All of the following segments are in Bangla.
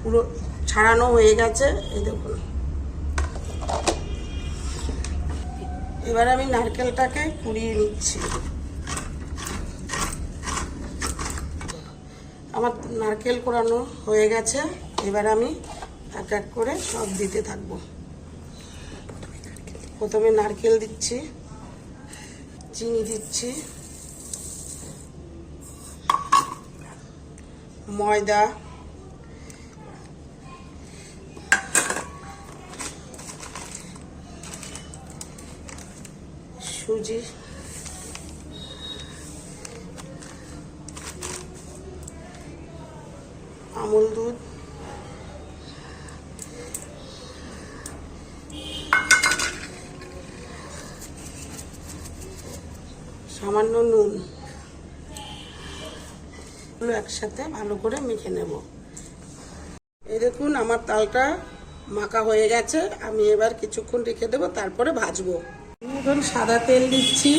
পুরো ছাড়ানো হয়ে গেছে, এই দেখুন। এবার আমি নারকেলটাকে কুড়িয়ে নিচ্ছি। আমার নারকেল কোরানো হয়ে গেছে, এবার আমি এক এক করে সব দিতে থাকবো। প্রথমে নারকেল দিচ্ছি, চিনি দিচ্ছি, ময়দা, সুজি, আমুল দুধ, সামান্য নুন, এগুলো একসাথে ভালো করে মেখে নেব। এই দেখুন আমার তালটা মাখা হয়ে গেছে, আমি এবার কিছুক্ষণ রেখে দেবো, তারপরে ভাজবো। এখন সাদা তেল দিচ্ছি।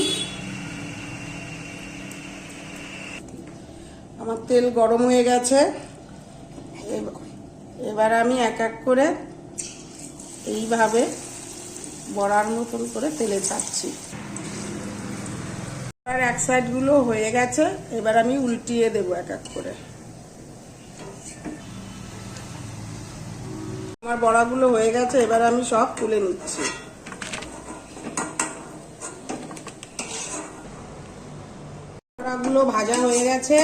আমার তেল গরম হয়ে গেছে, এবার আমি এক এক করে এইভাবে বড়ার মতন করে তেলে ছাড়ছি। আর এক সাইডগুলো হয়ে গেছে, এবার আমি উল্টিয়ে দেবো এক এক করে। আমার বড়াগুলো হয়ে গেছে, এবার আমি সব তুলে নিচ্ছি। বড়াগুলো ভাজা হয়ে গেছে,